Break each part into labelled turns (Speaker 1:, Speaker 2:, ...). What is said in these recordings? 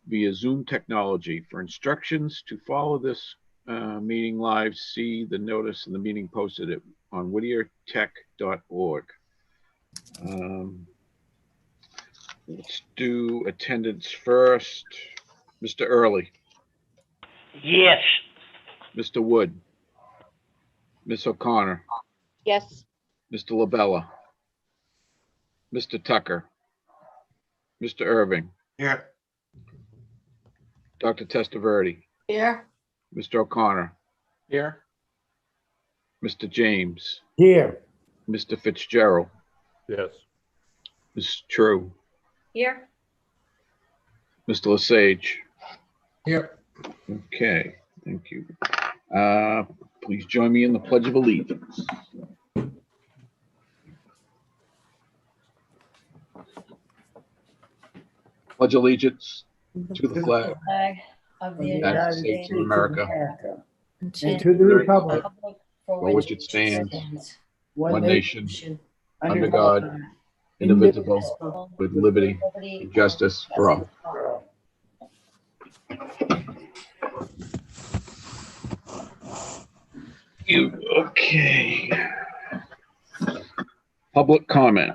Speaker 1: via Zoom technology. For instructions to follow this meeting live, see the notice of the meeting posted on whittiertech.org. Let's do attendance first. Mr. Early.
Speaker 2: Yes.
Speaker 1: Mr. Wood. Ms. O'Connor.
Speaker 3: Yes.
Speaker 1: Mr. LaBella. Mr. Tucker. Mr. Irving.
Speaker 4: Here.
Speaker 1: Dr. Testaverde.
Speaker 3: Here.
Speaker 1: Mr. O'Connor.
Speaker 4: Here.
Speaker 1: Mr. James.
Speaker 5: Here.
Speaker 1: Mr. Fitzgerald.
Speaker 4: Yes.
Speaker 1: Ms. True.
Speaker 3: Here.
Speaker 1: Mr. Lesage.
Speaker 4: Here.
Speaker 1: Okay, thank you. Please join me in the Pledge of Allegiance. Pledge allegiance to the flag
Speaker 3: Of
Speaker 1: the United States of America,
Speaker 5: And to the republic
Speaker 1: for which it stands, one nation,
Speaker 5: nation,
Speaker 1: under God, indivisible, with liberty and justice for all. Okay. Public comment.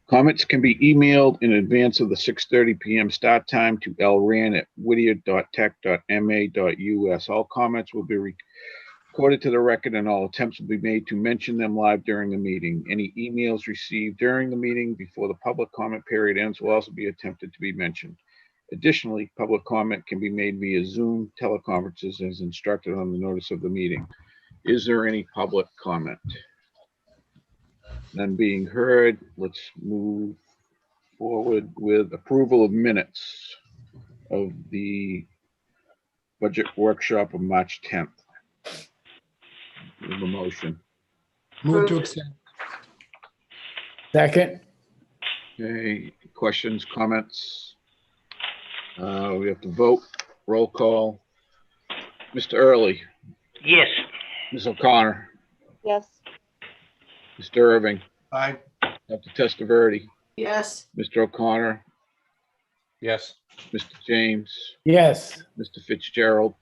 Speaker 1: Comments can be emailed in advance of the 6:30 p.m. start time to lran@whittier.tech.ma.us. All comments will be recorded to the record and all attempts will be made to mention them live during the meeting. Any emails received during the meeting before the public comment period ends will also be attempted to be mentioned. Additionally, public comment can be made via Zoom teleconferences as instructed on the notice of the meeting. Is there any public comment? None being heard, let's move forward with approval of minutes of the budget workshop of March 10th. With a motion.
Speaker 4: Move to accept.
Speaker 5: second,
Speaker 1: Okay, questions, comments? We have to vote, roll call. Mr. Early,
Speaker 2: Yes.
Speaker 1: Ms. O'Connor,
Speaker 3: Yes.
Speaker 1: Mr. Irving,
Speaker 4: Aye.
Speaker 1: Dr. Testaverde,
Speaker 3: Yes.
Speaker 1: Mr. O'Connor,
Speaker 4: Yes.
Speaker 1: Mr. James,
Speaker 5: yes,
Speaker 1: Mr. Fitzgerald,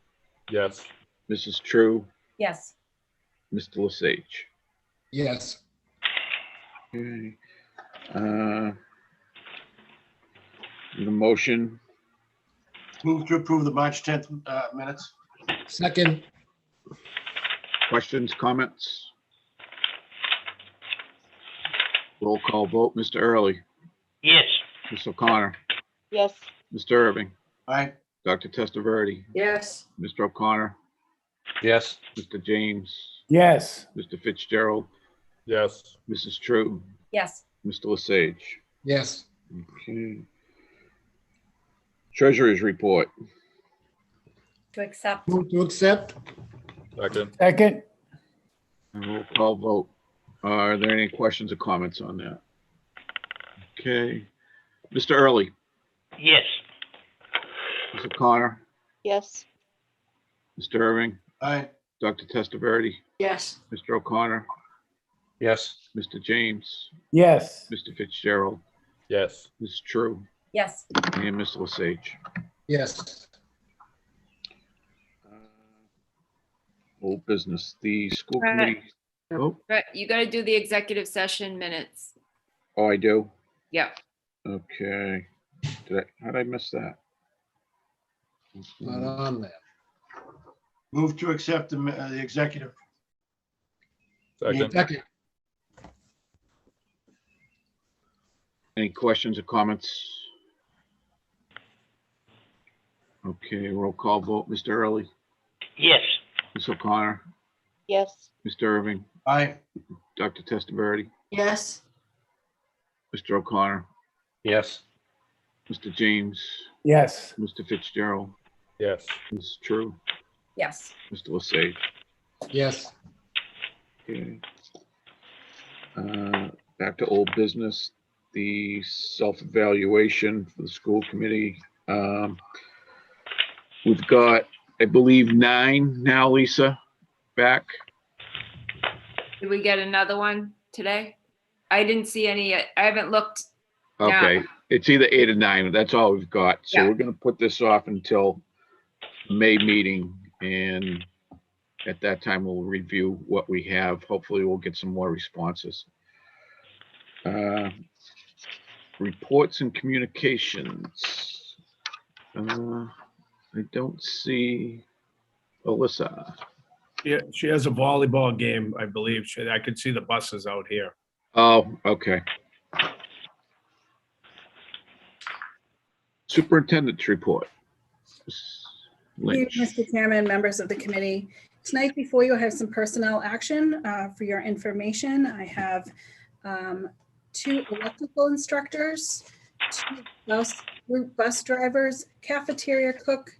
Speaker 4: Yes.
Speaker 1: Mrs. True,
Speaker 3: Yes.
Speaker 1: Mr. Lesage.
Speaker 4: Yes.
Speaker 1: Okay. The motion,
Speaker 6: Move to approve the March 10th minutes.
Speaker 4: Second.
Speaker 1: questions, comments? Roll call vote, Mr. Early,
Speaker 2: Yes.
Speaker 1: Ms. O'Connor,
Speaker 3: Yes.
Speaker 1: Mr. Irving,
Speaker 6: Aye.
Speaker 1: Dr. Testaverde,
Speaker 3: Yes.
Speaker 1: Mr. O'Connor,
Speaker 4: Yes.
Speaker 1: Mr. James,
Speaker 5: yes,
Speaker 1: Mr. Fitzgerald,
Speaker 4: Yes.
Speaker 1: Mrs. True,
Speaker 3: Yes.
Speaker 1: Mr. Lesage.
Speaker 4: Yes.
Speaker 1: Okay. Treasurer's report.
Speaker 3: To accept.
Speaker 4: Move to accept. Second.
Speaker 5: second,
Speaker 1: Roll call vote. Are there any questions or comments on that? Okay. Mr. Early,
Speaker 2: Yes.
Speaker 1: Ms. O'Connor,
Speaker 3: Yes.
Speaker 1: Mr. Irving,
Speaker 6: Aye.
Speaker 1: Dr. Testaverde,
Speaker 3: Yes.
Speaker 1: Mr. O'Connor,
Speaker 4: Yes.
Speaker 1: Mr. James,
Speaker 5: yes,
Speaker 1: Mr. Fitzgerald,
Speaker 4: Yes.
Speaker 1: Ms. True,
Speaker 3: Yes.
Speaker 1: and Mr. Lesage.
Speaker 4: Yes.
Speaker 1: Old business, the school
Speaker 7: Right.
Speaker 1: committee. Oh,
Speaker 7: But you gotta do the executive session minutes.
Speaker 1: oh, I do?
Speaker 7: Yep.
Speaker 1: Okay. How'd I miss that?
Speaker 4: Not on there.
Speaker 6: Move to accept the executive.
Speaker 4: Second.
Speaker 1: Any questions or comments? Okay, roll call vote. Mr. Early,
Speaker 2: Yes.
Speaker 1: Ms. O'Connor,
Speaker 3: Yes.
Speaker 1: Mr. Irving,
Speaker 6: Aye.
Speaker 1: Dr. Testaverde,
Speaker 3: Yes.
Speaker 1: Mr. O'Connor,
Speaker 4: Yes.
Speaker 1: Mr. James,
Speaker 5: yes,
Speaker 1: Mr. Fitzgerald,
Speaker 4: Yes.
Speaker 1: Ms. True,
Speaker 3: Yes.
Speaker 1: Mr. Lesage.
Speaker 4: Yes.
Speaker 1: Okay. Back to old business, the self-evaluation for the school committee. We've got, I believe, 9 now, Lisa, back.
Speaker 7: Did we get another one today? I didn't see any. I haven't looked
Speaker 1: Okay, it's either 8 or 9. That's all we've got. So
Speaker 3: Yeah.
Speaker 1: we're gonna put this off until May meeting, and at that time, we'll review what we have. Hopefully, we'll get some more responses. Reports and communications. I don't see Alyssa.
Speaker 6: Yeah, she has a volleyball game, I believe. I could see the buses out here.
Speaker 1: Oh, okay. Superintendent's report.
Speaker 8: Thank you,
Speaker 1: Lynch.
Speaker 8: Mr. Chairman, members of the committee. Tonight before you, I have some personnel action for your information. I have 2 electrical instructors, 2 group bus drivers, cafeteria cook,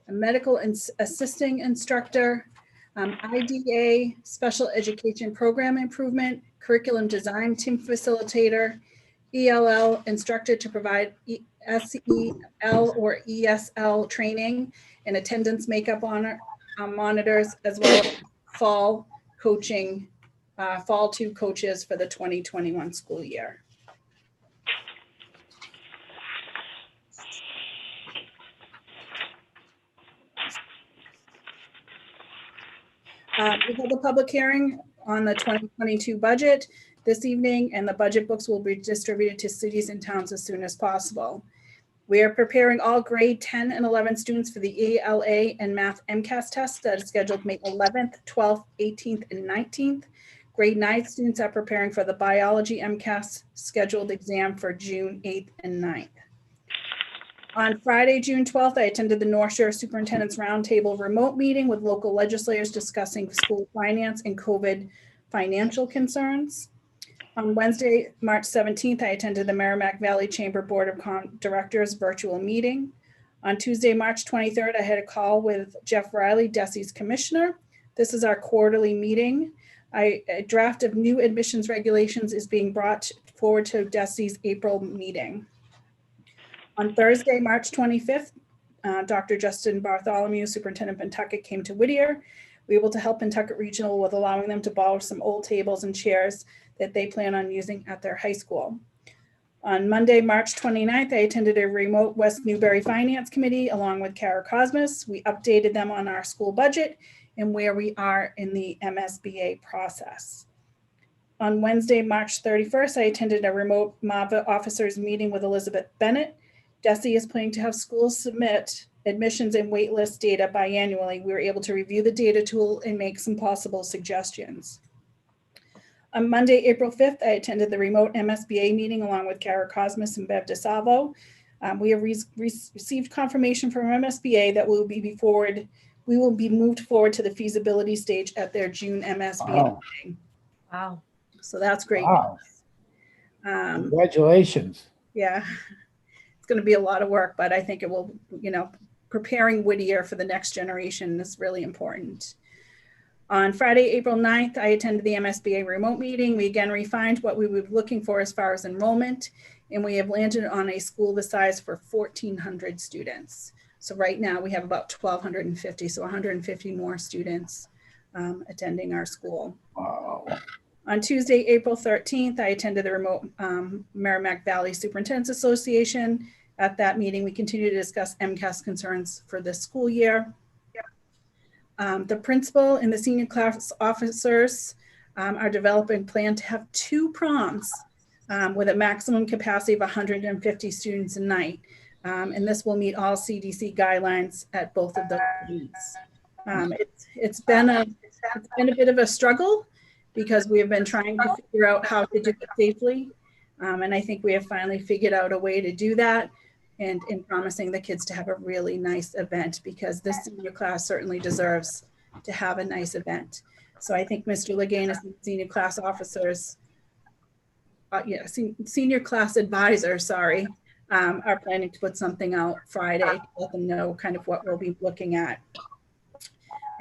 Speaker 8: a medical assisting instructor, IDA, special education program improvement, curriculum design team facilitator, ELL instructor to provide SEL or ESL training, and attendance makeup monitors, as well as fall coaching, fall 2 coaches for the 2021 school year. We held a public hearing on the 2022 budget this evening, and the budget books will be distributed to cities and towns as soon as possible. We are preparing all grade 10 and 11 students for the ELA and math MCAS test that is scheduled May 11th, 12th, 18th, and 19th. Grade 9 students are preparing for the biology MCAS scheduled exam for June 8th and 9th. On Friday, June 12th, I attended the North Shore Superintendent's Roundtable remote meeting with local legislators discussing school finance and COVID financial concerns. On Wednesday, March 17th, I attended the Merrimack Valley Chamber Board of Directors virtual meeting. On Tuesday, March 23rd, I had a call with Jeff Riley, DESE's commissioner. This is our quarterly meeting. A draft of new admissions regulations is being brought forward to DESE's April meeting. On Thursday, March 25th, Dr. Justin Bartholomew, Superintendent Pentucket, came to Whittier. We were able to help Pentucket Regional with allowing them to borrow some old tables and chairs that they plan on using at their high school. On Monday, March 29th, I attended a remote West Newbury Finance Committee along with Kara Cosmos. We updated them on our school budget and where we are in the MSBA process. On Wednesday, March 31st, I attended a remote MAVA officers meeting with Elizabeth Bennett. DESE is planning to have schools submit admissions and waitlist data biannually. We were able to review the data tool and make some possible suggestions. On Monday, April 5th, I attended the remote MSBA meeting along with Kara Cosmos and Bev DeSalvo. We have received confirmation from MSBA that we will be moved forward to the feasibility stage at their June MSBA meeting.
Speaker 3: Wow.
Speaker 8: So that's great.
Speaker 5: Wow. Congratulations.
Speaker 8: Yeah, it's going to be a lot of work, but I think it will, preparing Whittier for the next generation is really important. On Friday, April 9th, I attended the MSBA remote meeting. We again refined what we were looking for as far as enrollment, and we have landed on a school the size for 1,400 students. So right now we have about 1,250, so 150 more students attending our school.
Speaker 5: Wow.
Speaker 8: On Tuesday, April 13th, I attended the remote Merrimack Valley Superintendents Association. At that meeting, we continue to discuss MCAS concerns for this school year. The principal and the senior class officers are developing a plan to have 2 proms with a maximum capacity of 150 students a night. And this will meet all CDC guidelines at both of those meets. It's been a bit of a struggle because we have been trying to figure out how to do it safely. And I think we have finally figured out a way to do that, and in promising the kids to have a really nice event, because this senior class certainly deserves to have a nice event. So I think Mr. Leganis and senior class officers, senior class advisors, are planning to put something out Friday to let them know kind of what we'll be looking at.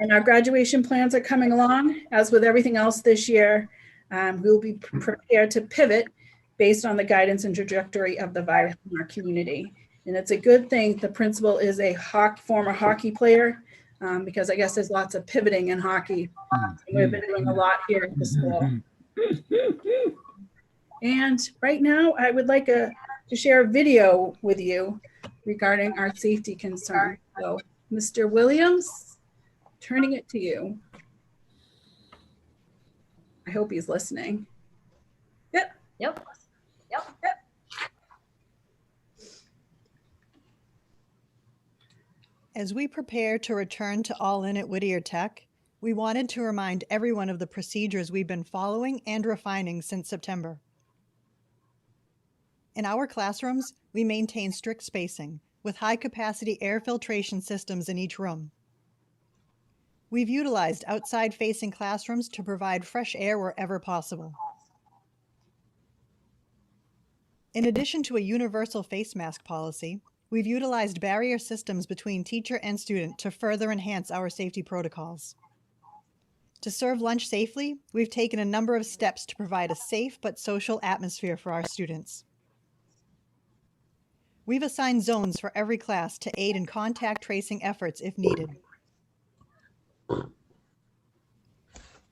Speaker 8: And our graduation plans are coming along. As with everything else this year, we'll be prepared to pivot based on the guidance and trajectory of the virus in our community. And it's a good thing the principal is a former hockey player, because I guess there's lots of pivoting in hockey. We've been doing a lot here at the school. And right now, I would like a to share a video with you regarding our safety concern. So, Mr. Williams, turning it to you. I hope he's listening. Yep.
Speaker 3: Yep.
Speaker 9: As we prepare to return to All In at Whittier Tech, we wanted to remind everyone of the procedures we've been following and refining since September. In our classrooms, we maintain strict spacing with high-capacity air filtration systems in each room. We've utilized outside-facing classrooms to provide fresh air wherever possible. In addition to a universal face mask policy, we've utilized barrier systems between teacher and student to further enhance our safety protocols. To serve lunch safely, we've taken a number of steps to provide a safe but social atmosphere for our students. We've assigned zones for every class to aid in contact tracing efforts if needed.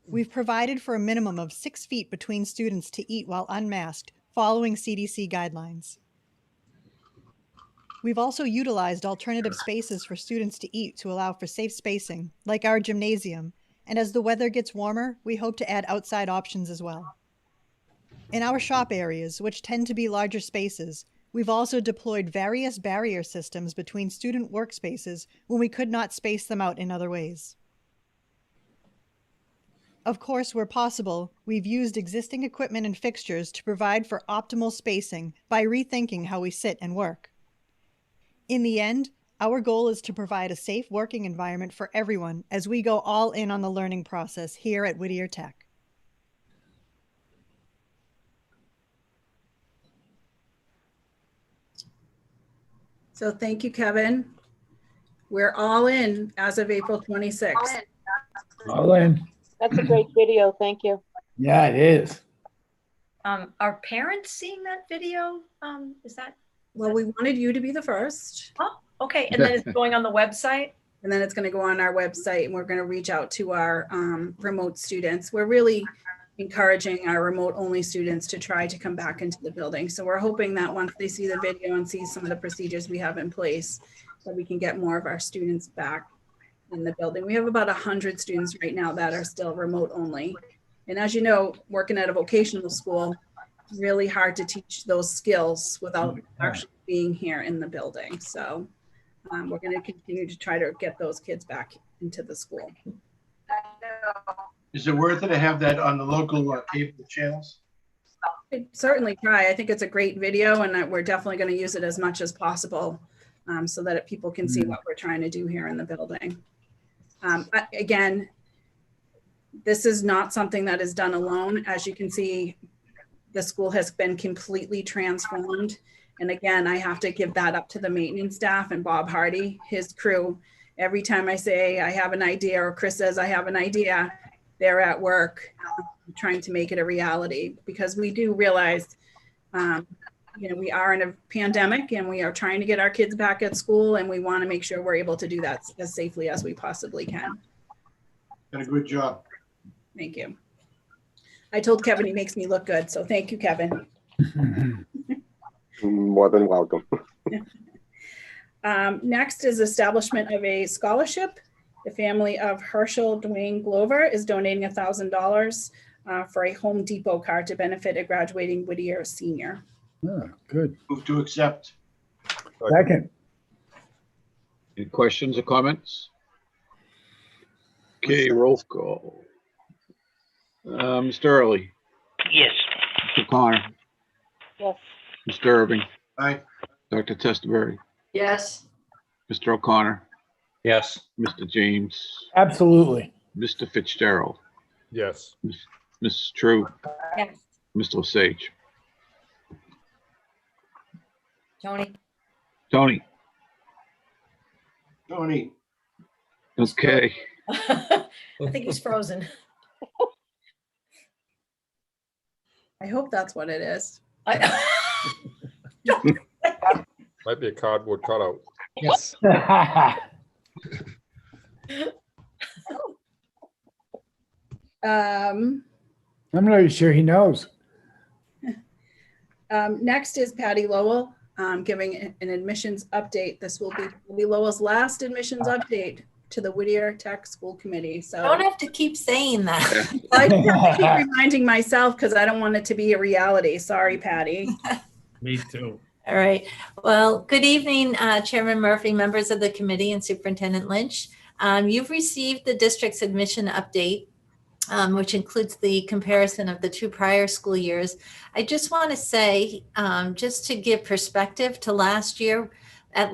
Speaker 9: We've provided for a minimum of 6 feet between students to eat while unmasked, following CDC guidelines. We've also utilized alternative spaces for students to eat to allow for safe spacing, like our gymnasium, and as the weather gets warmer, we hope to add outside options as well. In our shop areas, which tend to be larger spaces, we've also deployed various barrier systems between student workspaces when we could not space them out in other ways. Of course, where possible, we've used existing equipment and fixtures to provide for optimal spacing by rethinking how we sit and work. In the end, our goal is to provide a safe working environment for everyone as we go all in on the learning process here at Whittier Tech.
Speaker 8: So thank you, Kevin. We're all in as of April 26th.
Speaker 5: All in.
Speaker 3: That's a great video. Thank you.
Speaker 5: Yeah, it is.
Speaker 3: Are parents seeing that video? Is that,
Speaker 8: Well, we wanted you to be the first,
Speaker 3: oh, okay. And then it's going on the website?
Speaker 8: and then it's going to go on our website, and we're going to reach out to our remote students. We're really encouraging our remote-only students to try to come back into the building. So we're hoping that once they see the video and see some of the procedures we have in place, that we can get more of our students back in the building. We have about 100 students right now that are still remote only. And as you know, working at a vocational school, it's really hard to teach those skills without actually being here in the building. So we're going to continue to try to get those kids back into the school.
Speaker 10: Is it worth it to have that on the local cable channels?
Speaker 8: I'd certainly try. I think it's a great video, and we're definitely going to use it as much as possible so that people can see what we're trying to do here in the building. Again, this is not something that is done alone. As you can see, the school has been completely transformed. And again, I have to give that up to the maintenance staff and Bob Hardy, his crew. Every time I say I have an idea, or Chris says I have an idea, they're at work trying to make it a reality, because we do realize, you know, we are in a pandemic and we are trying to get our kids back at school, and we want to make sure we're able to do that as safely as we possibly can.
Speaker 10: Done a good job.
Speaker 8: Thank you. I told Kevin he makes me look good, so thank you, Kevin.
Speaker 11: More than welcome.
Speaker 8: Next is establishment of a scholarship. The family of Herschel Dwayne Glover is donating $1,000 for a Home Depot card to benefit a graduating Whittier senior.
Speaker 5: Oh, good.
Speaker 10: Move to accept.
Speaker 5: Second.
Speaker 1: Any questions or comments? Okay, roll call. Mr. Early,
Speaker 2: Yes.
Speaker 1: Mr. Connor,
Speaker 3: Yes.
Speaker 1: Mr. Irving,
Speaker 10: Aye.
Speaker 1: Dr. Testerberry,
Speaker 3: Yes.
Speaker 1: Mr. O'Connor,
Speaker 4: Yes.
Speaker 1: Mr. James,
Speaker 5: Absolutely.
Speaker 1: Mr. Fitzgerald,
Speaker 4: Yes.
Speaker 1: Mrs. True,
Speaker 3: Yes.
Speaker 1: Mr. Osage.
Speaker 3: Tony?
Speaker 1: Tony,
Speaker 10: Tony.
Speaker 1: okay.
Speaker 3: I think he's frozen.
Speaker 8: I hope that's what it is.
Speaker 4: Might be a cardboard cutout. Yes.
Speaker 8: Um,
Speaker 5: I'm not even sure he knows.
Speaker 8: Next is Patty Lowell, giving an admissions update. This will be Patty Lowell's last admissions update to the Whittier Tech School Committee. So
Speaker 11: Don't have to keep saying that.
Speaker 8: I just have to keep reminding myself because I don't want it to be a reality. Sorry, Patty.
Speaker 6: Me too.
Speaker 11: All right. Well, good evening, Chairman Murphy, members of the committee, and Superintendent Lynch. You've received the district's admission update, which includes the comparison of the 2 prior school years. I just want to say, just to give perspective to last year at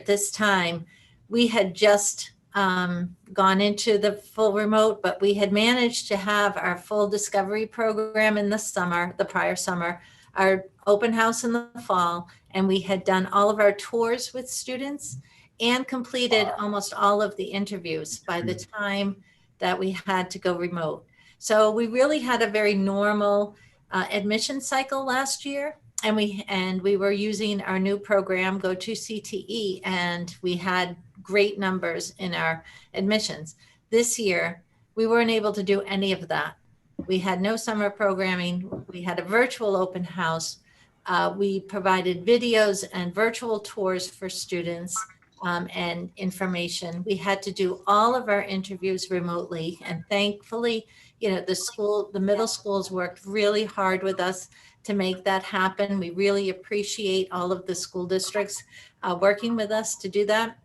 Speaker 11: this time, we had just gone into the full remote, but we had managed to have our full discovery program in the summer, the prior summer, our open house in the fall, and we had done all of our tours with students and completed almost all of the interviews by the time that we had to go remote. So we really had a very normal admission cycle last year, and we were using our new program, Go to CTE, and we had great numbers in our admissions. This year, we weren't able to do any of that. We had no summer programming. We had a virtual open house. We provided videos and virtual tours for students and information. We had to do all of our interviews remotely, and thankfully, the middle schools worked really hard with us to make that happen. We really appreciate all of the school districts working with us to do that.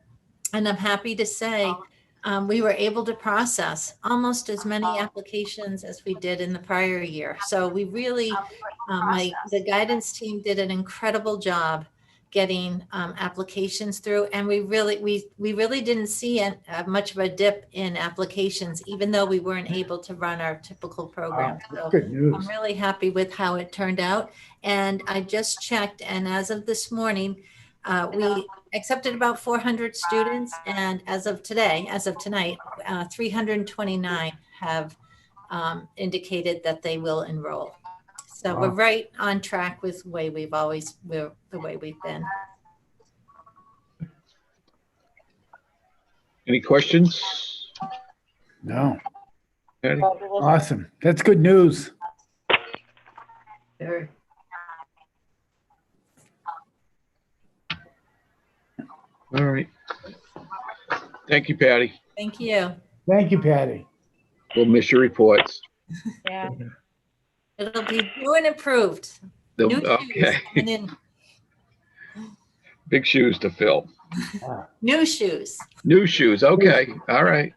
Speaker 11: And I'm happy to say we were able to process almost as many applications as we did in the prior year. So we really, the guidance team did an incredible job getting applications through, and we really didn't see much of a dip in applications, even though we weren't able to run our typical program. So
Speaker 5: Good news.
Speaker 11: I'm really happy with how it turned out. And I just checked, and as of this morning, we accepted about 400 students, and as of tonight, 329 have indicated that they will enroll. So we're right on track with the way we've been.
Speaker 1: Any questions?
Speaker 5: No.
Speaker 1: Patty?
Speaker 5: Awesome. That's good news.
Speaker 11: Very.
Speaker 1: All right. Thank you, Patty.
Speaker 11: Thank you.
Speaker 5: Thank you, Patty.
Speaker 1: We'll miss your reports.
Speaker 3: Yeah.
Speaker 11: It'll be new and improved. New shoes
Speaker 1: Okay.
Speaker 11: coming in.
Speaker 1: Big shoes to fill.
Speaker 11: New shoes.
Speaker 1: New shoes. Okay. All right.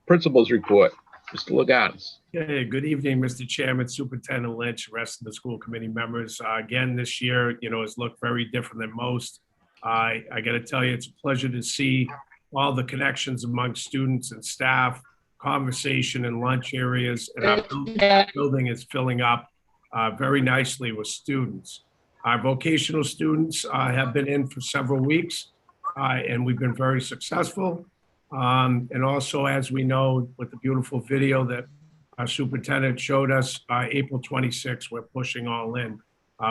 Speaker 1: Principal's report. Mr. Laganis.
Speaker 6: Okay, good evening, Mr. Chairman, Superintendent Lynch, rest of the school committee members. Again, this year, has looked very different than most. I got to tell you, it's a pleasure to see all the connections among students and staff, conversation in lunch areas, and our building is filling up very nicely with students. Our vocational students have been in for several weeks, and we've been very successful. And also, as we know, with the beautiful video that our superintendent showed us, April 26th, we're pushing all in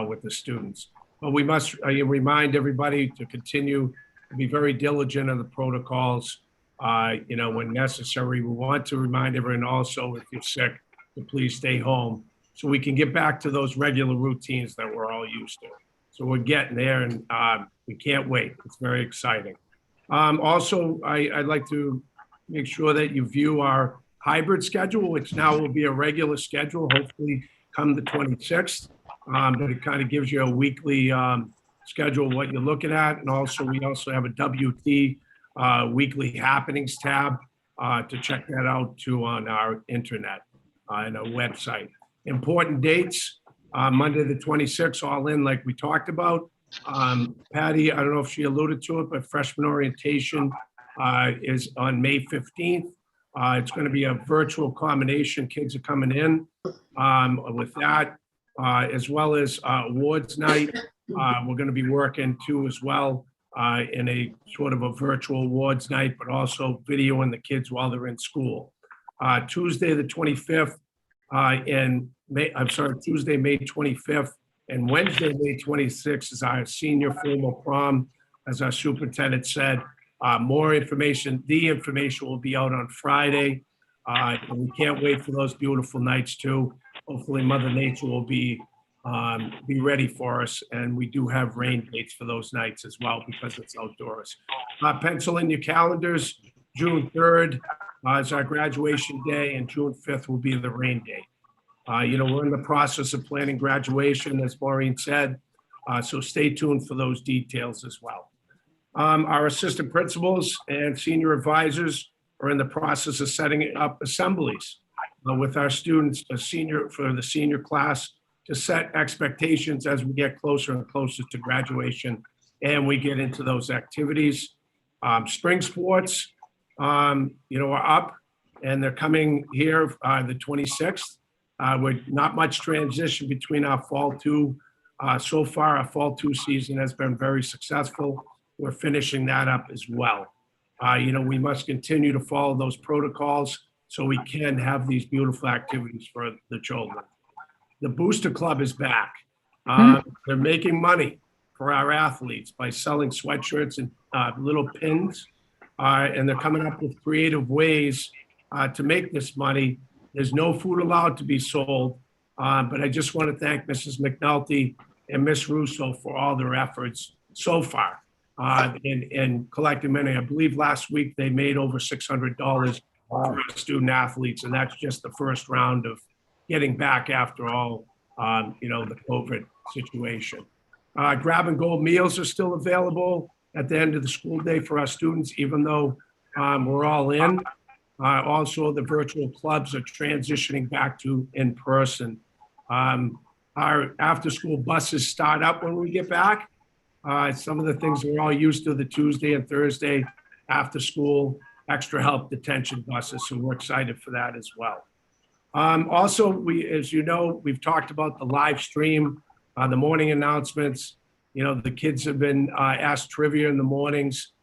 Speaker 6: with the students. But we must remind everybody to continue to be very diligent on the protocols, when necessary. We want to remind everyone also, if you're sick, to please stay home so we can get back to those regular routines that we're all used to. So we're getting there, and we can't wait. It's very exciting. Also, I'd like to make sure that you view our hybrid schedule, which now will be a regular schedule, hopefully come the 26th. But it kind of gives you a weekly schedule of what you're looking at. And also, we also have a WT weekly happenings tab to check that out too on our internet and our website. Important dates, Monday the 26th, all in like we talked about. Patty, I don't know if she alluded to it, but freshman orientation is on May 15th. It's going to be a virtual combination. Kids are coming in with that, as well as awards night. We're going to be working too as well in a sort of a virtual awards night, but also videoing the kids while they're in school. Tuesday the 25th Tuesday, May 25th, and Wednesday, May 26th is our senior formal prom. As our superintendent said, more information, the information will be out on Friday. And we can't wait for those beautiful nights too. hopefully Mother Nature will be ready for us. And we do have rain dates for those nights as well because it's outdoors. Pencil in your calendars, June 3rd is our graduation day, and June 5th will be the rain date. We're in the process of planning graduation, as Maureen said, so stay tuned for those details as well. Our assistant principals and senior advisors are in the process of setting up assemblies with our students, for the senior class, to set expectations as we get closer and closer to graduation and we get into those activities. Spring sports, are up and they're coming here the 26th. With not much transition between our fall two. So far, our fall two season has been very successful. We're finishing that up as well. We must continue to follow those protocols so we can have these beautiful activities for the children. The Booster Club is back. They're making money for our athletes by selling sweatshirts and little pins. And they're coming up with creative ways to make this money. There's no food allowed to be sold, but I just want to thank Mrs. McNulty and Miss Russo for all their efforts so far in collecting money. I believe last week they made over $600 for our student athletes, and that's just the first round of getting back after all, the COVID situation. Grab and go meals are still available at the end of the school day for our students, even though we're all in. Also, the virtual clubs are transitioning back to in person. Our after-school buses start up when we get back. Some of the things we're all used to, the Tuesday and Thursday after school, extra help detention buses. So we're excited for that as well. Also, as you know, we've talked about the live stream, the morning announcements. The kids have been asked trivia in the mornings.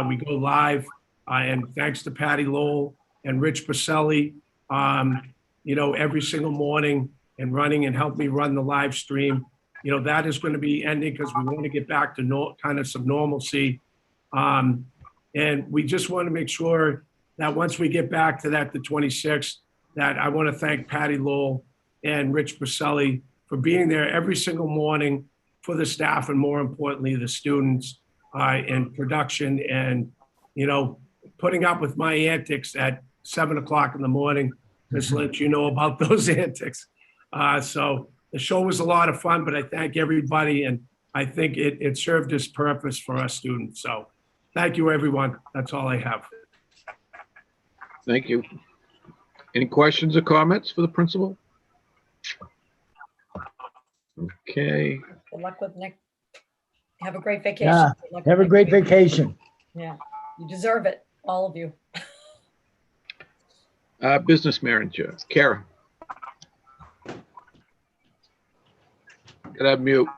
Speaker 6: We go live, and thanks to Patty Lowell and Rich Baselli, every single morning and running and help me run the live stream. That is going to be ending because we want to get back to kind of some normalcy. And we just want to make sure that once we get back to that, the 26th, that I want to thank Patty Lowell and Rich Baselli for being there every single morning for the staff and, more importantly, the students in production and, putting up with my antics at 7 o'clock in the morning. Ms. Lynch, you know about those antics. So the show was a lot of fun, but I thank everybody, and I think it served its purpose for our students. So thank you, everyone. That's all I have.
Speaker 1: Thank you. Any questions or comments for the principal? Okay.
Speaker 3: Good luck with Nick. Have a great vacation.
Speaker 5: Yeah,
Speaker 3: Good luck
Speaker 5: have a
Speaker 3: with
Speaker 5: great
Speaker 3: next week.
Speaker 5: vacation.
Speaker 3: Yeah, you deserve it, all of you.
Speaker 1: Business manager, Kara. Could I mute?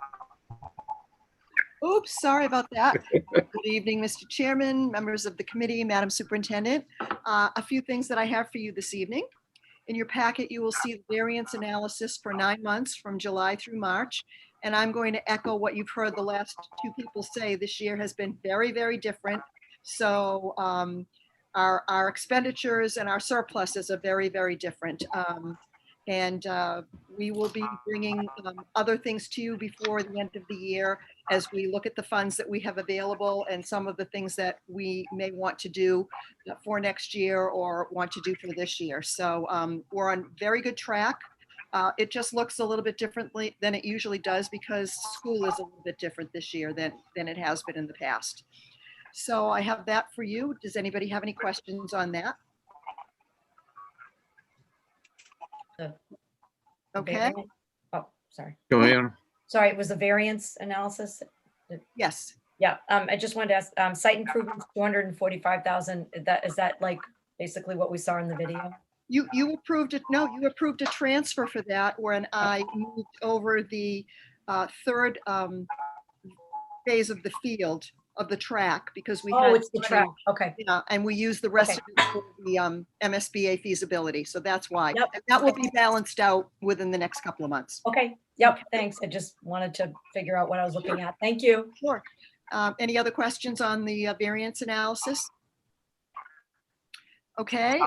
Speaker 12: Oops, sorry about that. Good evening, Mr. Chairman, members of the committee, Madam Superintendent. A few things that I have for you this evening. In your packet, you will see the variance analysis for 9 months from July through March. And I'm going to echo what you've heard the last two people say. This year has been very, very different. So our expenditures and our surpluses are very, very different. We will be bringing other things to you before the end of the year as we look at the funds that we have available and some of the things that we may want to do for next year or want to do for this year. So we're on very good track. It just looks a little bit differently than it usually does because school is a little bit different this year than it has been in the past. So I have that for you. Does anybody have any questions on that? Okay.
Speaker 3: Oh, sorry.
Speaker 1: Go ahead.
Speaker 3: Sorry, it was the variance analysis.
Speaker 12: Yes.
Speaker 3: Yeah, I just wanted to ask, site improvements, 245,000. Is that like basically what we saw in the video?
Speaker 12: You approved it. No, you approved a transfer for that when I moved over the third phase of the field of the track because we had
Speaker 3: it's the track. Okay.
Speaker 12: Yeah, and we use the rest of it for the MSBA feasibility. So that's why. Yep. And that will be balanced out within the next couple of months.
Speaker 3: Okay. Yep. Thanks. I just wanted to figure out what I was looking at. Thank you.
Speaker 12: Sure. Any other questions on the variance analysis? Okay.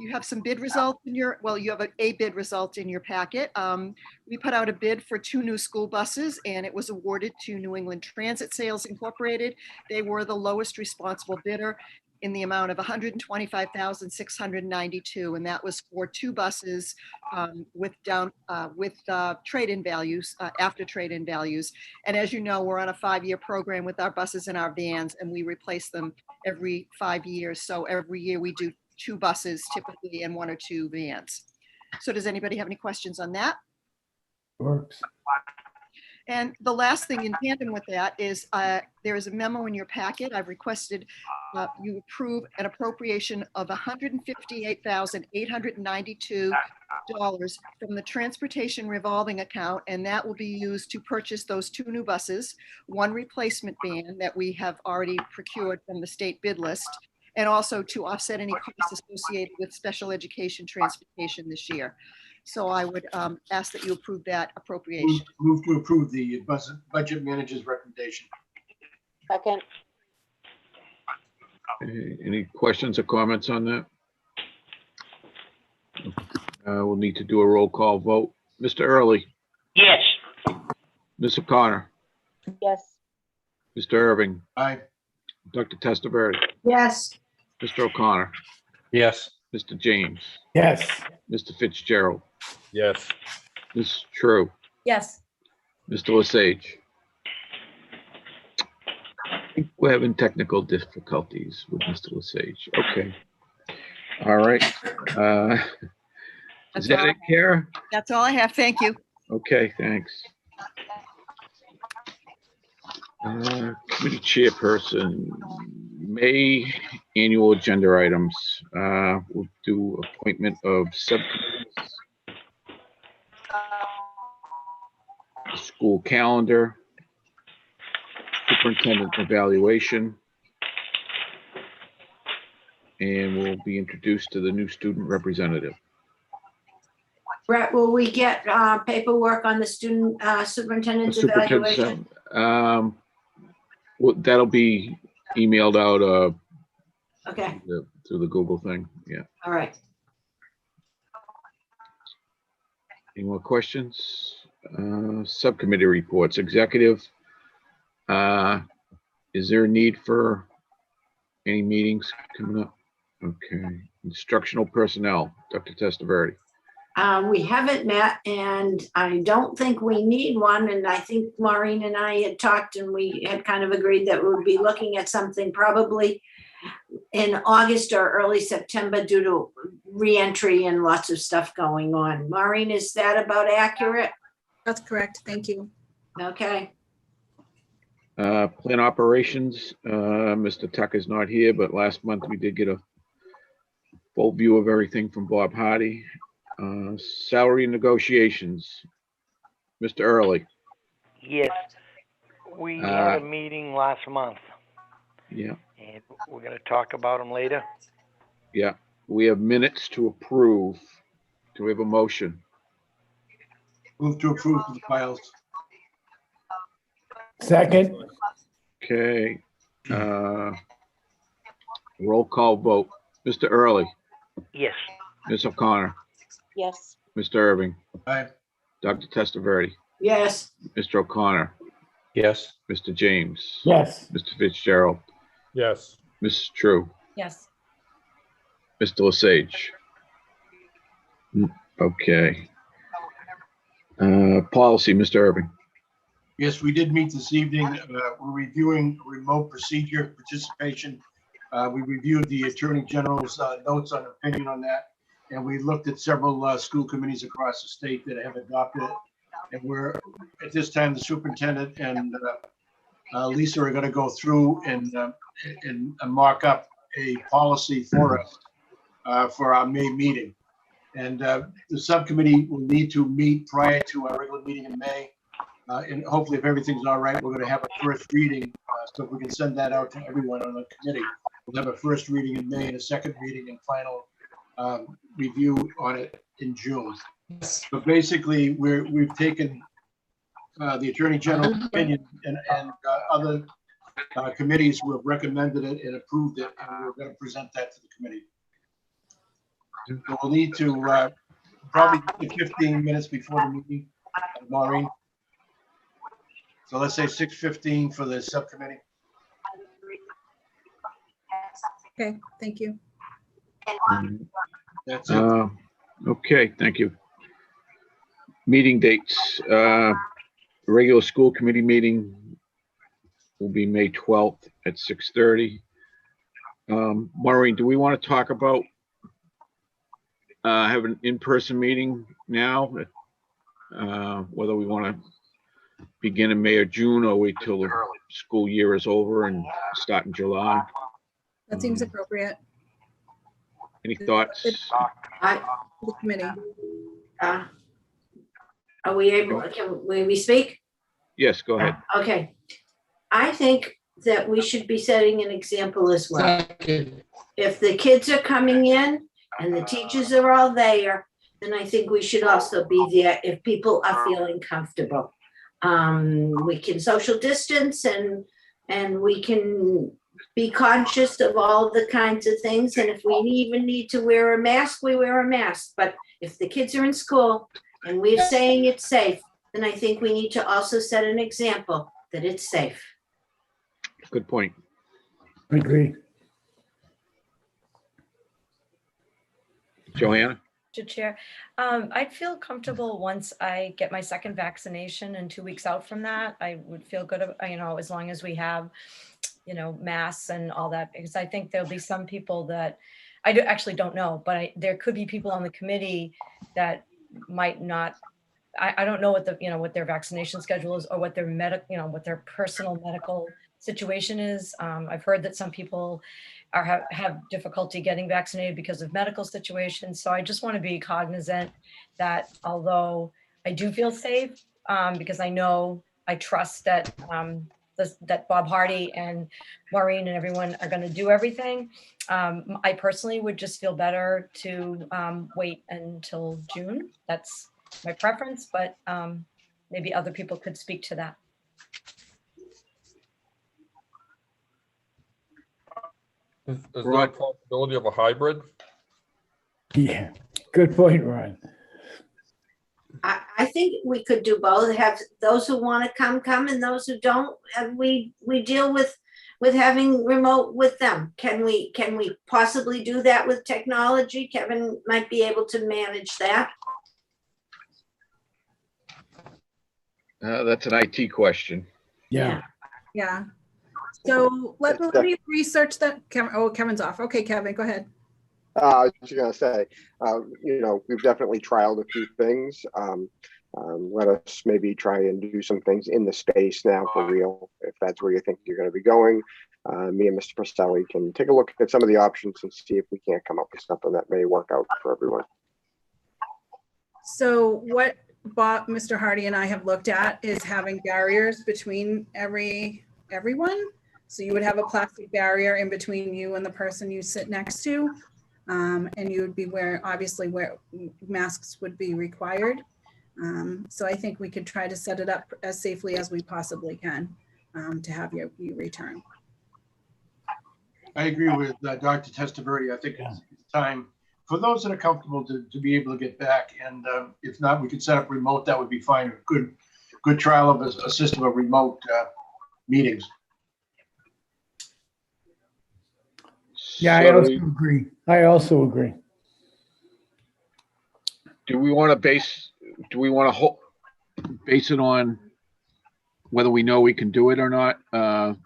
Speaker 12: You have some bid results in your, well, you have a bid result in your packet. We put out a bid for 2 new school buses and it was awarded to New England Transit Sales Incorporated. They were the lowest responsible bidder in the amount of $125,692, and that was for 2 buses with trade-in values, after trade-in values. And as you know, we're on a 5-year program with our buses and our vans, and we replace them every 5 years. So every year we do 2 buses typically and 1 or 2 vans. So does anybody have any questions on that?
Speaker 5: Works.
Speaker 12: And the last thing in tandem with that is there is a memo in your packet. I've requested you approve an appropriation of $158,892 from the transportation revolving account, and that will be used to purchase those 2 new buses, 1 replacement van that we have already procured from the state bid list, and also to offset any costs associated with special education transportation this year. So I would ask that you approve that appropriation.
Speaker 10: Move to approve the budget manager's recommendation.
Speaker 13: Second.
Speaker 1: Any questions or comments on that? We'll need to do a roll call vote. Mr. Early,
Speaker 2: Yes.
Speaker 1: Ms. O'Connor,
Speaker 13: Yes.
Speaker 1: Mr. Irving,
Speaker 10: Aye.
Speaker 1: Dr. Testaverde,
Speaker 13: Yes.
Speaker 1: Mr. O'Connor,
Speaker 4: Yes.
Speaker 1: Mr. James,
Speaker 5: Yes.
Speaker 1: Mr. Fitzgerald,
Speaker 4: Yes.
Speaker 1: Ms. True,
Speaker 3: Yes.
Speaker 1: Mr. Lesage. I think we're having technical difficulties with Mr. Lesage. Okay. All right. Is that it, Kara?
Speaker 12: That's all I have. Thank you.
Speaker 1: Okay, thanks. Committee chairperson, May annual agenda items. We'll do appointment of subcommittees, school calendar, superintendent evaluation, and we'll be introduced to the new student representative.
Speaker 13: Brett, will we get paperwork on the student superintendent's evaluation?
Speaker 1: Well, that'll be emailed out
Speaker 13: Okay,
Speaker 1: through the Google thing. Yeah.
Speaker 13: all right.
Speaker 1: Any more questions? Subcommittee reports. Executive. Is there a need for any meetings coming up? Okay. Instructional personnel. Dr. Testaverde.
Speaker 13: We haven't met and I don't think we need one. And I think Maureen and I had talked and we had kind of agreed that we would be looking at something probably in August or early September due to reentry and lots of stuff going on. Maureen, is that about accurate?
Speaker 8: That's correct. Thank you.
Speaker 13: Okay.
Speaker 1: Plan operations. Mr. Tucker's not here, but last month we did get a full view of everything from Bob Hardy. Salary negotiations. Mr. Early.
Speaker 2: Yes. We had a meeting last month
Speaker 1: Yeah.
Speaker 2: and we're going to talk about them later.
Speaker 1: Yeah. We have minutes to approve. Do we have a motion?
Speaker 10: Move to approve the files.
Speaker 5: Second.
Speaker 1: Okay. Roll call vote. Mr. Early,
Speaker 2: Yes.
Speaker 1: Ms. O'Connor,
Speaker 13: Yes.
Speaker 1: Mr. Irving,
Speaker 10: Aye.
Speaker 1: Dr. Testaverde,
Speaker 13: Yes.
Speaker 1: Mr. O'Connor,
Speaker 4: Yes.
Speaker 1: Mr. James,
Speaker 5: Yes.
Speaker 1: Mr. Fitzgerald,
Speaker 4: Yes.
Speaker 1: Ms. True,
Speaker 3: Yes.
Speaker 1: Mr. Lesage. Okay. Policy, Mr. Irving.
Speaker 10: Yes, we did meet this evening. We're reviewing remote procedure participation. We reviewed the Attorney General's notes on opinion on that. And we looked at several school committees across the state that have adopted it. And we're, at this time, the superintendent and Lisa are going to go through and mark up a policy for us for our May meeting. And the subcommittee will need to meet prior to our regular meeting in May. And hopefully, if everything's all right, we're going to have a first reading. So if we can send that out to everyone on the committee, we'll have a first reading in May and a second reading and final review on it in June. But basically, we've taken the Attorney General's opinion and other committees who have recommended it and approved it, and we're going to present that to the committee. So we'll need to probably 15 minutes before the meeting, Maureen. So let's say 6:15 for the subcommittee.
Speaker 8: Okay, thank you.
Speaker 10: That's it.
Speaker 1: Okay, thank you. Meeting dates, regular school committee meeting will be May 12th at 6:30. Maureen, do we want to talk about have an in-person meeting now? Whether we want to begin in May or June or wait till the school year is over and start in July?
Speaker 8: That seems appropriate.
Speaker 1: Any thoughts?
Speaker 8: The committee.
Speaker 13: Are we able, can we speak?
Speaker 1: Yes, go ahead.
Speaker 13: Okay. I think that we should be setting an example as well. If the kids are coming in and the teachers are all there, then I think we should also be there if people are feeling comfortable. We can social distance and we can be conscious of all the kinds of things. And if we even need to wear a mask, we wear a mask. But if the kids are in school and we're saying it's safe, then I think we need to also set an example that it's safe.
Speaker 1: Good point.
Speaker 5: Agree.
Speaker 1: Joanna?
Speaker 3: Mr. Chair, I'd feel comfortable once I get my second vaccination, and 2 weeks out from that, I would feel good, as long as we have, masks and all that, because I think there'll be some people that actually don't know, but there could be people on the committee that might not. I don't know what their vaccination schedule is or what their what their personal medical situation is. I've heard that some people have difficulty getting vaccinated because of medical situations. So I just want to be cognizant that although I do feel safe, because I trust that that Bob Hardy and Maureen and everyone are going to do everything. I personally would just feel better to wait until June. That's my preference, but maybe other people could speak to that.
Speaker 4: Is there a possibility of a hybrid?
Speaker 5: Yeah, good point, Ron.
Speaker 13: I think we could do both. Have those who want to come, and those who don't, we deal with having remote with them. Can we possibly do that with technology? Kevin might be able to manage that.
Speaker 1: That's an IT question.
Speaker 5: Yeah.
Speaker 8: Yeah. So let me research that. Kevin's off. Okay, Kevin, go ahead.
Speaker 14: I was just gonna say, we've definitely trialed a few things. Let us maybe try and do some things in the space now for real, if that's where you think you're going to be going. Me and Mr. Pacelli can take a look at some of the options and see if we can't come up with something that may work out for everyone.
Speaker 8: So what Mr. Hardy and I have looked at is having barriers between everyone. So you would have a plastic barrier in between you and the person you sit next to. And you would be obviously where masks would be required. So I think we could try to set it up as safely as we possibly can to have you return.
Speaker 10: I agree with Dr. Testaverde. I think it's time for those that are comfortable to be able to get back. And if not, we could set up remote. That would be fine. A good trial of a system of remote meetings.
Speaker 5: Yeah, I also agree.
Speaker 1: Do we want to base it on whether we know we can do it or not, the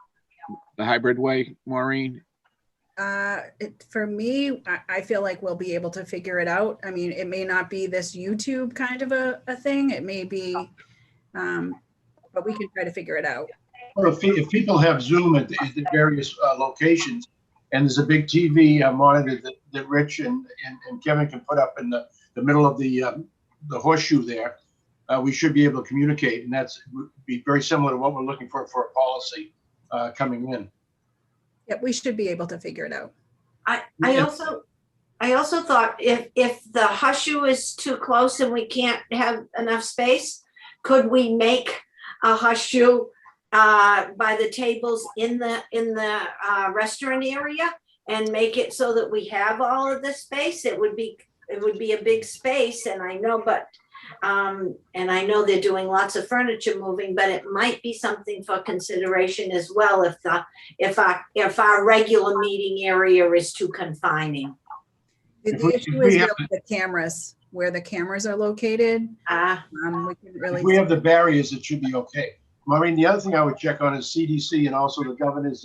Speaker 1: hybrid way, Maureen?
Speaker 8: For me, I feel like we'll be able to figure it out. I mean, it may not be this YouTube kind of a thing. It may be, but we can try to figure it out.
Speaker 10: Or if people have Zoom at the various locations, and there's a big TV monitor that Rich and Kevin can put up in the middle of the horseshoe there, we should be able to communicate, and that's would be very similar to what we're looking for a policy coming in.
Speaker 8: Yeah, we should be able to figure it out.
Speaker 13: I also thought if the horseshoe is too close and we can't have enough space, could we make a horseshoe by the tables in the restaurant area and make it so that we have all of the space? It would be it would be a big space and I know, and I know they're doing lots of furniture moving, but it might be something for consideration as well if our regular meeting area is too confining.
Speaker 8: The issue is really the cameras, where the cameras are located. We can really.
Speaker 10: If we have the barriers, it should be okay. Maureen, the other thing I would check on is CDC and also the governor's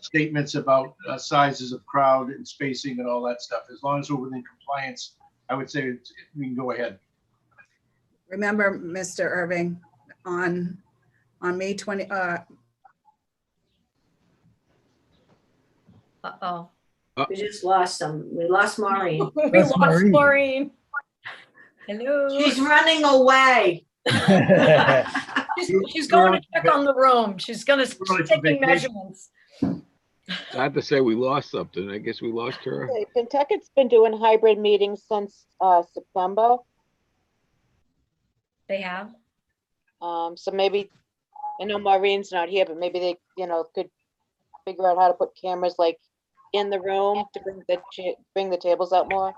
Speaker 10: statements about sizes of crowd and spacing and all that stuff. As long as we're within compliance, I would say we can go ahead.
Speaker 8: Remember, Mr. Irving, on May 20,
Speaker 3: Uh-oh.
Speaker 13: We just lost them. We lost Maureen.
Speaker 3: We lost Maureen. Hello.
Speaker 13: She's running away.
Speaker 3: She's going to check on the room. She's going to taking measurements.
Speaker 1: I have to say we lost something. I guess we lost her.
Speaker 15: Kentucky's been doing hybrid meetings since September.
Speaker 3: They have.
Speaker 15: So maybe, I know Maureen's not here, but maybe they, could figure out how to put cameras like in the room to bring the tables out more.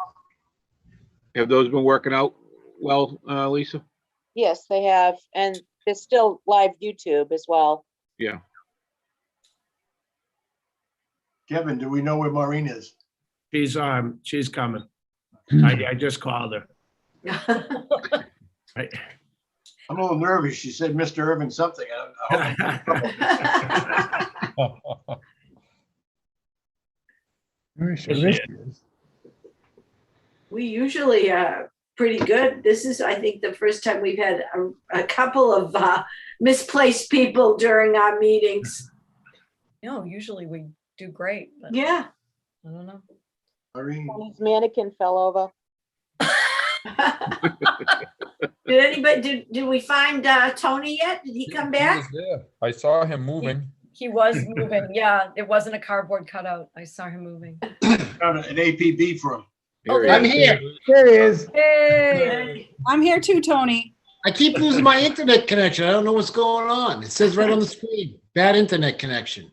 Speaker 1: Have those been working out well, Lisa?
Speaker 15: Yes, they have, and there's still live YouTube as well.
Speaker 1: Yeah.
Speaker 10: Kevin, do we know where Maureen is?
Speaker 6: She's coming. I just called her. Right.
Speaker 10: I'm a little nervous. She said Mr. Irving something.
Speaker 13: We usually are pretty good. This is, I think, the first time we've had a couple of misplaced people during our meetings.
Speaker 3: No, usually we do great. But
Speaker 13: yeah.
Speaker 3: I don't know.
Speaker 15: His mannequin fell over.
Speaker 13: Did we find Tony yet? Did he come back?
Speaker 4: He was there. I saw him moving.
Speaker 3: He was moving. Yeah, it wasn't a cardboard cutout. I saw him moving.
Speaker 10: Found an APB for him.
Speaker 5: I'm here. There he is.
Speaker 3: Hey.
Speaker 8: I'm here too, Tony.
Speaker 16: I keep losing my internet connection. I don't know what's going on. It says right on the screen, bad internet connection.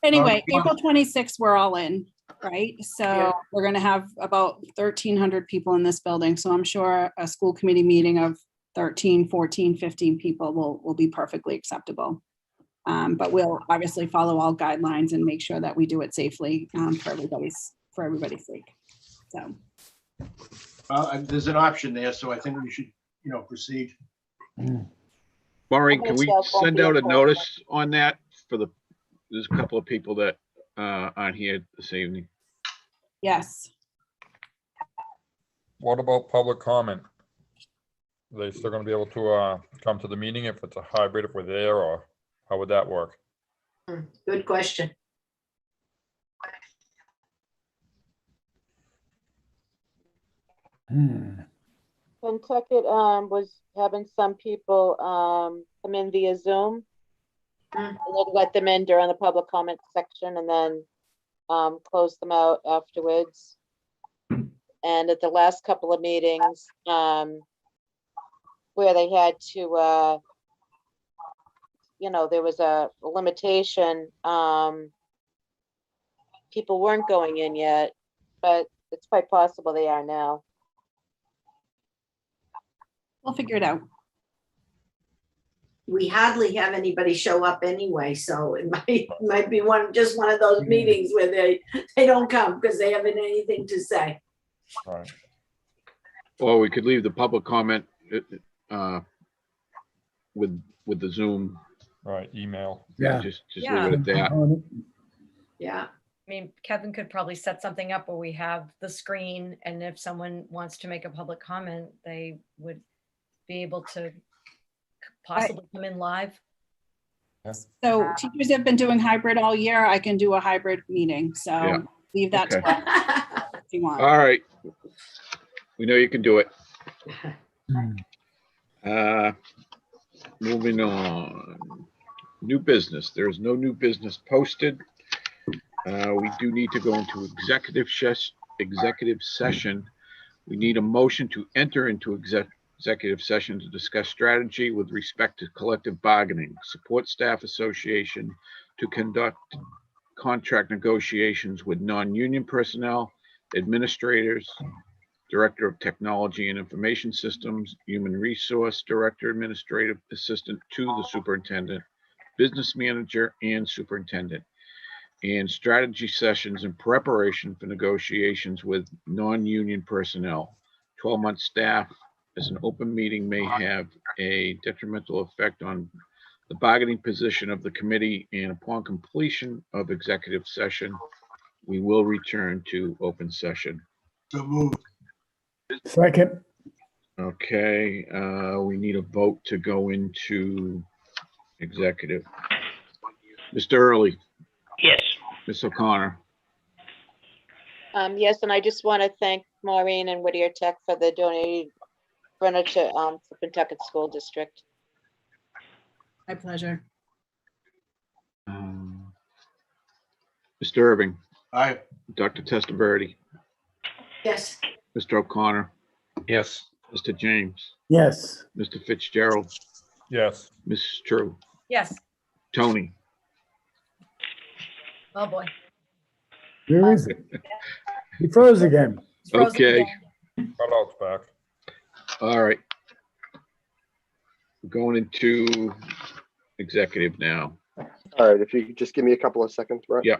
Speaker 8: Anyway, April 26th, we're all in, right? So we're going to have about 1,300 people in this building. So I'm sure a school committee meeting of 13, 14, 15 people will be perfectly acceptable. But we'll obviously follow all guidelines and make sure that we do it safely for everybody's sake. So
Speaker 10: there's an option there, so I think we should, proceed.
Speaker 1: Maureen, can we send out a notice on that there's a couple of people that aren't here this evening.
Speaker 8: Yes.
Speaker 4: What about public comment? Are they still going to be able to come to the meeting if it's a hybrid, if we're there, or how would that work?
Speaker 13: Good question.
Speaker 15: Pentucket was having some people come in via Zoom. We'll let them in during the public comment section and then close them out afterwards. And at the last couple of meetings, where they had to, there was a limitation. People weren't going in yet, but it's quite possible they are now.
Speaker 8: We'll figure it out.
Speaker 13: We hardly have anybody show up anyway, so it might be just one of those meetings where they don't come because they haven't anything to say.
Speaker 4: Right.
Speaker 1: Or we could leave the public comment with the Zoom.
Speaker 4: Right, email.
Speaker 1: Yeah. Just leave it at that.
Speaker 13: Yeah.
Speaker 3: I mean, Kevin could probably set something up where we have the screen, and if someone wants to make a public comment, they would be able to possibly come in live.
Speaker 8: So teachers have been doing hybrid all year. I can do a hybrid meeting. So leave that to us if you want.
Speaker 1: All right. We know you can do it. Moving on. New business. There's no new business posted. We do need to go into executive session. We need a motion to enter into executive session to discuss strategy with respect to collective bargaining, support staff association to conduct contract negotiations with non-union personnel, administrators, Director of Technology and Information Systems, Human Resource Director, Administrative Assistant to the Superintendent, Business Manager, and Superintendent, and strategy sessions in preparation for negotiations with non-union personnel. 12-month staff, as an open meeting may have a detrimental effect on the bargaining position of the committee, and upon completion of executive session, we will return to open session.
Speaker 10: So moved.
Speaker 5: Second.
Speaker 1: Okay, we need a vote to go into executive. Mr. Early,
Speaker 2: Yes.
Speaker 1: Ms. O'Connor,
Speaker 15: Yes, and I just want to thank Maureen and Whittier Tech for the donated furniture for Pentucket School District.
Speaker 8: My pleasure.
Speaker 1: Mr. Irving,
Speaker 10: Aye.
Speaker 1: Dr. Testaverde,
Speaker 13: Yes.
Speaker 1: Mr. O'Connor,
Speaker 4: Yes.
Speaker 1: Mr. James,
Speaker 5: Yes.
Speaker 1: Mr. Fitzgerald,
Speaker 4: Yes.
Speaker 1: Mrs. True,
Speaker 3: Yes.
Speaker 1: Tony.
Speaker 3: Oh, boy.
Speaker 5: Where is it? He froze again.
Speaker 3: It's frozen
Speaker 1: Okay.
Speaker 3: again.
Speaker 4: Cutout's back.
Speaker 1: All right. We're going into executive now.
Speaker 14: All right, if you could just give me a couple of seconds, Brett.
Speaker 1: Yeah.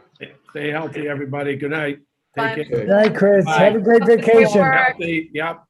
Speaker 6: Stay healthy, everybody. Good night.
Speaker 3: Bye.
Speaker 6: Take
Speaker 5: Good
Speaker 6: care.
Speaker 5: night, Chris.
Speaker 6: Bye.
Speaker 5: Have a great vacation.
Speaker 6: Healthy. Yep.